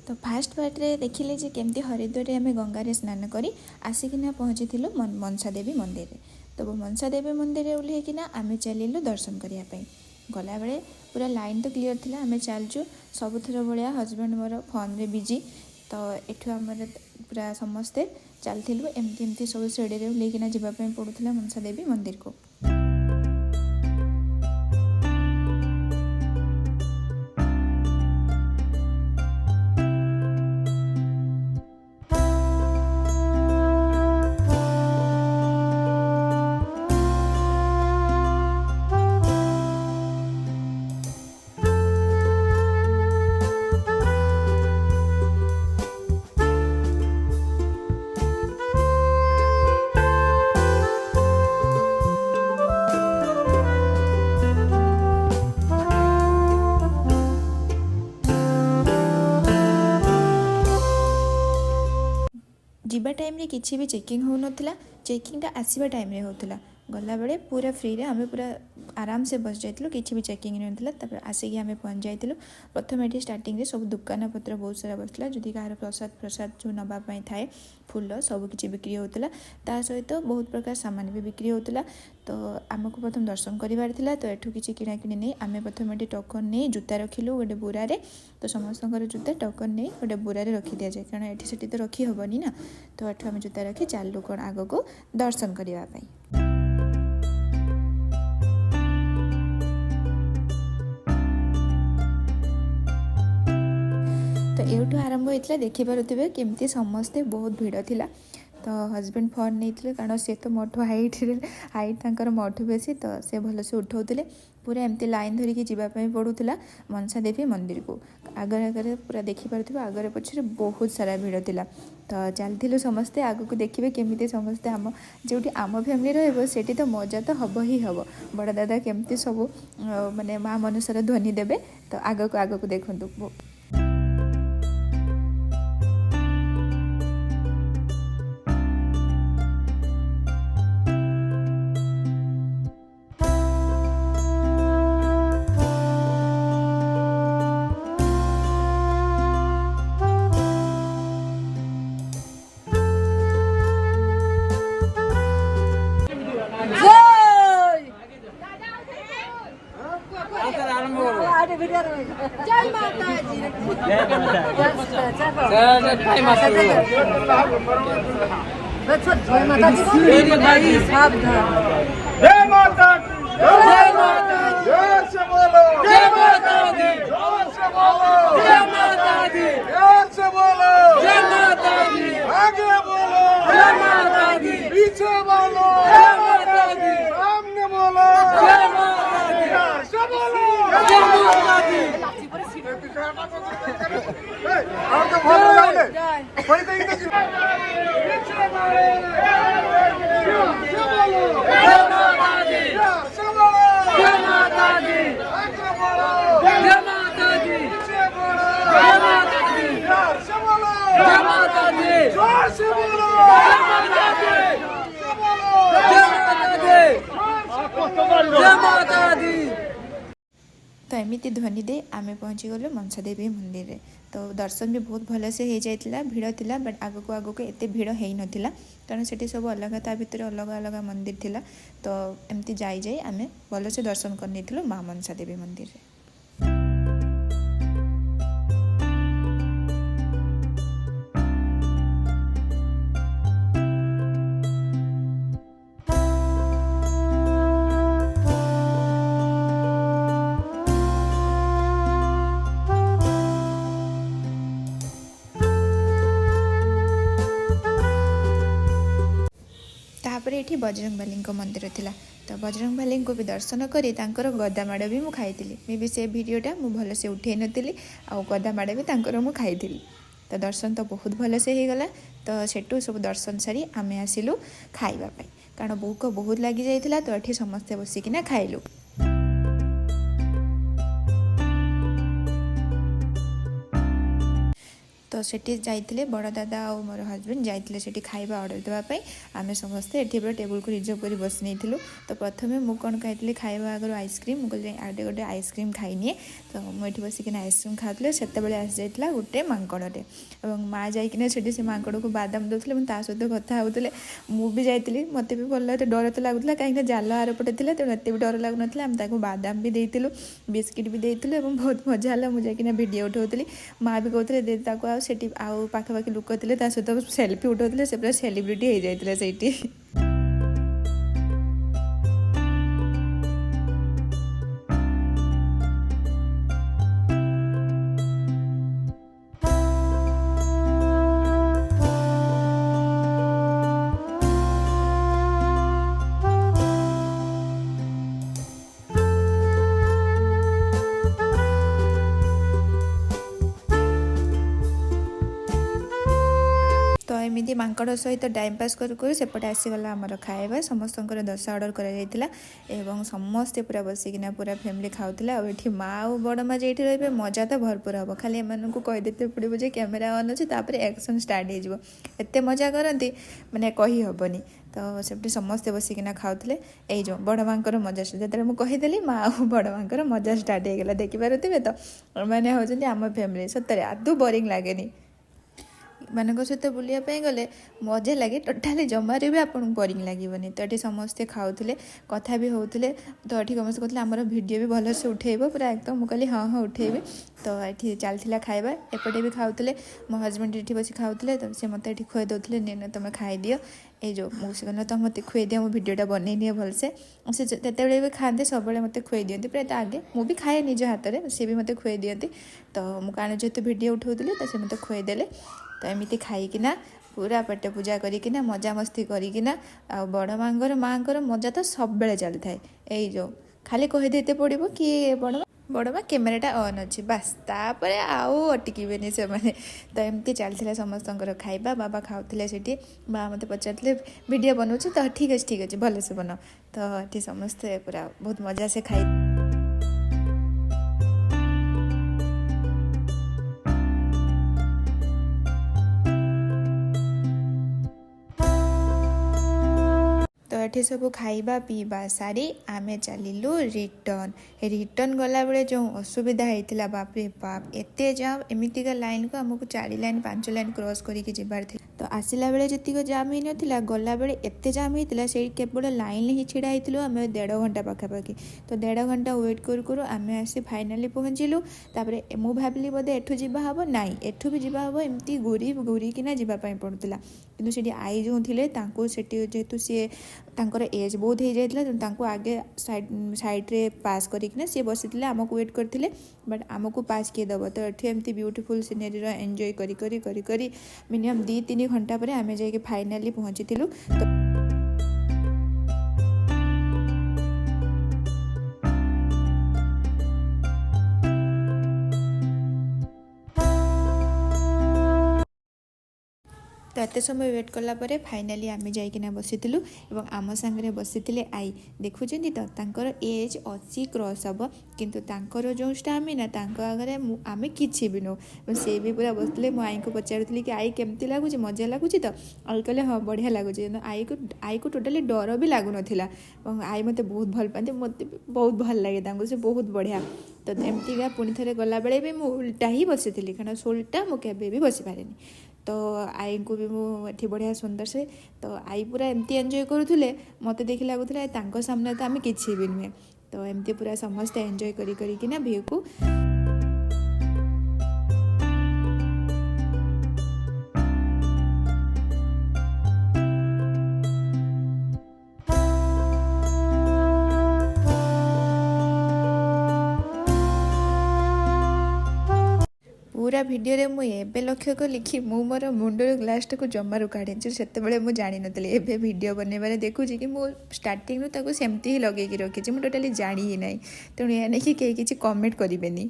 तो fast Partey देखिले जे केमती हरिद्वार आम गंगार स्नान करी आसिकिना पहुँची मनसा देवी मंदिर। तो मनसा देवी मंदिर ओह्लैकिना आम चलू दर्शन करने गला बेले पूरा लाइन तो क्लीयर थिला। आम चलचु सबुथर भाया हजबैंड मोर फोन रे बिजी। तो एठू आम पूरा समस्ते चलू एमती एमती सब सीढ़ी ओह्लैकिना जावाई पड़ूला मनसा देवी मंदिर को। जीवा टाइम रे किसी भी चेकिंग हो नाला। चेकिंगटा आसवा टाइम रे होता गला बेले पूरा फ्री रे आम पूरा आराम से बस जाइलु। किसी भी चेकिंग नहीं आसिक आम पहुँच जाइलु। प्रथम ये स्टार्टिंग रे सब दुकान पत्र बहुत सारा बसला जदि कहार प्रसाद प्रसाद जो नापी थाए फूल सबकि बिक्री होता। ता सहित बहुत प्रकार सामान भी बिक्री होता। तो आमको प्रथम दर्शन करार था। तो एठू किसी किणाकिणी नहीं आम प्रथम ये टोकन नहीं जूता रखिलु गोटे बुरारे। तो समस्त जूता टोकन नहीं गोटे बुरारे रखी दि जाए कारण एठी सेठी तो रखी हेनी ना। तो एठू आम जूता रखी चलू कौन आग को दर्शन करने। तो यूँ आरंभ होता देखिपे केमती समस्ते बहुत भिड़ थिला। तो हजबैंड फोन नहीं कारण सी तो मोठू हाइट तंकर मोठू बेसी। तो सी भल से उठाऊले पूरा एमती लाइन धरिकी जावाई पड़ूला मनसा देवी मंदिर को। आगर आगे पूरा देखिपे आगे पछे बहुत सारा भिड़ थिला। तो चलू समस्ते आग को देखिए केमी समस्ते आम जो आम फैमिली रही तो मजा तो हम ही हम। बड़ दादा केमती सब माने माँ मनसार ध्वनि देवे। तो आग को देखु। जय माता दी। जय माता जय माता जय से बोलो जय माता दी जोर से बोलो जय माता दी जोर से बोलो जय माता दी आगे बोलो जय माता दी पीछे बोलो जय माता दी सामने बोलो जय माता दी से बोलो जय माता दी। और तो बोल रहे हैं कोई तो इधर पीछे बोलो जय माता दी से बोलो जय माता दी आगे बोलो जय माता दी पीछे बोलो जय माता दी से बोलो जय माता दी जोर से बोलो जय माता दी से बोलो जय माता दी जय माता दी। तो एमती ध्वनि दे आम पहुँची गलु मनसा देवी मंदिर रे। तो दर्शन भी बहुत भल से हो जाता भिड़ थिला। बट आगक एत भिड़ हो नाला कारण से सब अलग ता भितर अलग अलग मंदिर थिला। तो एमती जाई आम भल से दर्शन कर माँ मनसा देवी मंदिर रे। ये बजरंगबाली मंदिर थिला। तो बजरंगबाली को भी दर्शन करी तांकर गदा माड़ भी मु खाई मे भी से वीडियोटा मु भल से उठे नी आ गदा माड़ भी तांकर मु खाई। तो दर्शन तो बहुत भल से हो गला। तो सेठू सब दर्शन सारी आम आसिलु खाइबापी कारण भूख बहुत लगी जाइथिला। तो ये समस्ते बसिकिना खाइलु। तो सेठी जाइथिले बड़ दादा और मोर हजबैंड जाइथिले सेठी खाइबा ऑर्डर देवा पई आमे समस्ते एठी पूरा टेबल को रिजर्व करी बस नेथिलु। तो प्रथमे मु कोन खाइथिले खाइबा आगर आइसक्रीम मु कहले आडे गोटे आइसक्रीम खाइनिए। तो मु एठी बसिकिना आइसक्रीम खाउथिले सेते बेले आसी जाइतला गोटे मांकड़टे एवं माँ जाइकिना सेठी से मांकड़ को बादाम दउथिले मु ता सहित कथा होउथिले। मु भी जाइथिली मते भी भल लागते डर तो लागुतला काहे जाल आर पटे थिले तेणु एते भी डर लागु नथिला। हम ताको बादाम भी देइथिलु बिस्किट भी देइथिलु एवं बहुत मजा हला। मु जाइकिना वीडियो उठाउथिली माँ भी कहउथिले दे ताको आ सेठी आउ पाखापाखि लोक थिले ता सहित सेल्फी उठाउथिले से पूरा सेलिब्रिटी हो जाइथिले सेठी। तो एमती मांकड़ सहित टाइम पास करू सेपटे आसीगला आमर खाଇବା ସମସ୍ତଙ୍କର 10 ऑर्डर କରାଯାଇଥିଲା ଏବଂ ସମସ୍ତେ पूरा बसिकिना पूरा फैमिली खाउथिला। और एठी माँ और बड़ माँ जेठी रहिबे मजा तो भरपूर हम खाली एमानंकु कहि देते पड़िबो जे कैमरा ऑन अछि तापर एक्शन स्टार्ट हो जिवो एते मजा करंती माने कहि हबनी। तो सेपटे समस्ते बसिकिना खाउथिले एई जो बड़ मांकर मजा जेते मु कहि देली माँ और बड़ मांकर मजा स्टार्ट हो गेला। देखि पारुथिबे तो माने होजंती आम फैमिली सतरे आदु बोरिंग लागेनी मानक सहित बुलायापी गले मजा लगे टोटाली जमारे भी आपको बोरिंग लगे। तो ये समस्ते खाऊले कथा भी होते तो ये समस्त कहते आमर भिडियो भी भलसे उठेब पूरा एकदम मुझे हाँ हाँ उठेबी। तो ये चलता खाଇବା एपटे भी खाऊले मो हजबैंड ये बस खाऊले तो सी मत ये खुए दौले नहीं तुम खाईदि ये जो मुझे कहना तो मत खुए दिया मो भिडियोटा बनई नि भलसे से जिते भी खाते सब मत खुए दिखती प्राय आगे मुझे खाए निज हाथ में सी भी मत खुए दिखती। तो मुझे जेहतु भिडियो उठाऊली तो सी मत खुएदेले। तो एमती खाइकिना पूरा पेट पूजा करिकिना मजा मस्ती करिकिना आ बड़ माँगर मजा तो सब बेले चली थाए। यही जो खाली कही देते पड़ो कि बड़ माँ कैमेराटा ऑन अच्छी बास तापर आउ अटकिबेनि से माने। तो एमती चलता समस्त खाइबा बाबा खाऊले सेठी बा मत पचारे वीडियो बनाऊँ तो ठीक अच्छे भलसे बनाओ। तो ये समस्ते पूरा बहुत मजा से खाई। तो ये सब खाइबा पीबा सारी आमे चलिलु रिटर्न गला बेले जो असुविधा होता बाप रे बाप एते जाम एमितिका लाइन को आमको 4 लाइन 5 लाइन क्रॉस करके जीवार थे। तो आसला बेले जी जाम ही नाला गला बेले एते जाम होता से केवल लाइन ही छिड़ा होती आम 1.5 घंटा पाखापाखि। तो 1.5 घंटा वेट करूँ आम आसी फाइनाली पहुँचलु। तापर मु भाविली बोधे एठू जीवा हम नाई एठू भी जीवा हम एमती घूरिकिना जीवाई पड़ूला कि से आई जो थे जेहेतु सी तांकर एज बहुत हो जाता आगे साइड्रे पास करना सी बसी आमको वेट करते बट आमको पास किए दब। तो ये एमती ब्यूटीफुल सीनेरी एंजॉय करी मिनिमम 2-3 घंटा पर आम जाइए फाइनाली पहुँची। तो तो एत समय वेट कला फाइनाली आम जाइकिना बसीलु और आम सांगे बसी आई देखुं तो तांकर एज 80 क्रॉस हम किंतु तांकर जो स्टामिना आगे आम कि भी नो सी भी पूरा बसते मो आई को पचारूली कि आई केमती लगुच मजा लगुच। तो आई कहले हाँ बढ़िया लगुच आई को टोटाली डर भी लगुन आई मत बहुत भल पाते मत बहुत भल लगे से बहुत बढ़िया। तो एमतीका पुणी थे गला बेले भी मुझे उल्टा ही बसी कारण सोल्टा मुझे भी बसी पारे। तो आई को भी मुझे बढ़िया सुंदर से तो आई पूरा एमती एंजॉय करूले मत देखी लगुला सामने तो आम कि भी नुहे। तो एमती पूरा समस्ते एंजॉय करिकिना व्यू को पूरा वीडियो रे मुझे लक्ष्य कली कि मोर मुंडर ग्लास को जमारू काढ़ी से मुझे जानी नी एवं वीडियो बनइबार देखुची कि स्टार्टिंग रू सेमती ही लगे रखी मुझे टोटाली जानी ही ना तेणु यह नहीं कि किसी कमेंट करें।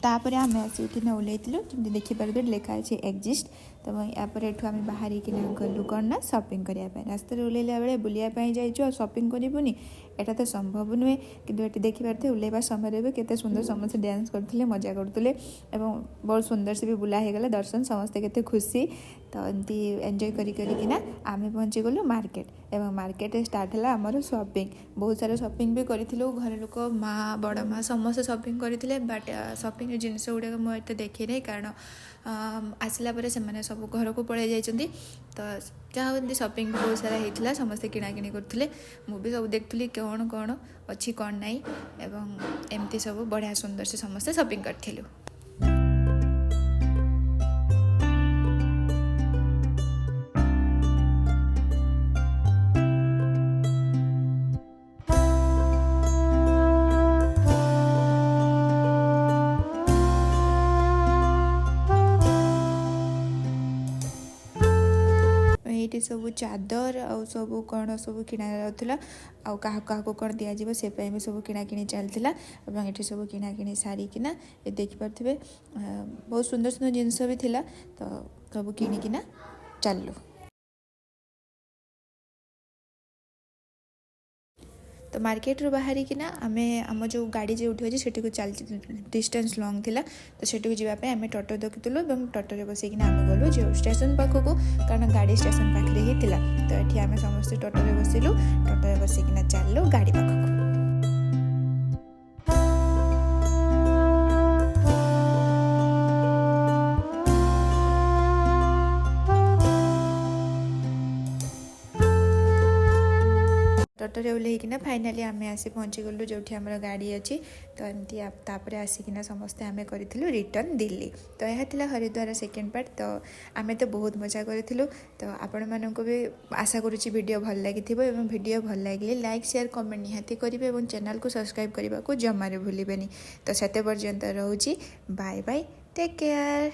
तापर आम आसी ओल्लैलु जमी देखिपारे लिखाई एग्जिस्ट तो यापर एठू आम बाहर गलु कौन ना सपिंग करने रास्ता ओल्ला बेले बुलायापी जाइए सपिंग करबुनि एटा तो संभव नुहे कि ये देखिपारे ओल्लैवा समय भी केते सुंदर समस्त डांस करते मजा करते बहुत सुंदर से भी बुला होगला दर्शन समस्ते केते खुशी तो एमती एंजॉय करिकिना आम पहुँची गलु मार्केट एवं मार्केट स्टार्ट है आमर सपिंग बहुत सारा सपिंग भी करूँ घर लोक माँ बड़ माँ समस्त सपिंग करते बट सपिंग जिनस गुड़ाक मुझे देखी नहीं कारण आसला पर से सब घर को पलि जाइए तो जहाँ एमती सपिंग भी बहुत सारा होता समस्ते किणाकिणी करते मुझे सब देखुली कौन कौन अच्छी कौन नाई एवं एमती सब बढ़िया सुंदर से समस्ते सपिंग करूँ। ये सब चादर आ सब कौन सब किणा जाऊला क्या कौन दिज्व से भी सब किणाकिणी चलता ये सब किणाकिणी सारिकिना ये देखिपे बहुत सुंदर सुंदर जिनस भी थिला तो सब किणिकिना चलू। तो मार्केट रू बाहरी किना आमे आम जो गाड़ी जो उठी अच्छे से चल डिस्टेंस लॉन्ग थिला तो सेठी जावाई आम टोटो देखुलु और टोटो बसिकिना आम गलु जो स्टेशन पाखक कारण गाड़ी स्टेशन पाखे ही थिला तो ये आम समस्त टोटो बसिलु टोटो बसिकिना चलु गाड़ी पाखक। टोटोरे ओल्लैकिना फाइनाली आम आसी पहुँची गलु जो आम गाड़ी अच्छी तो एमती तापर आसिकिना समस्ते आम करूँ रिटर्न दिल्ली तो यह था हरिद्वार सेकेंड पार्ट तो आम तो बहुत मजा करूँ तो आपण मानक भी आशा करुँची वीडियो भल लगी वीडियो भल लगे लाइक शेयर कमेंट निहाती करेंगे और चैनल को सब्सक्राइब करने को जमारे भूलें तो से पर्यंत रोची बाय बाय टेक केयर।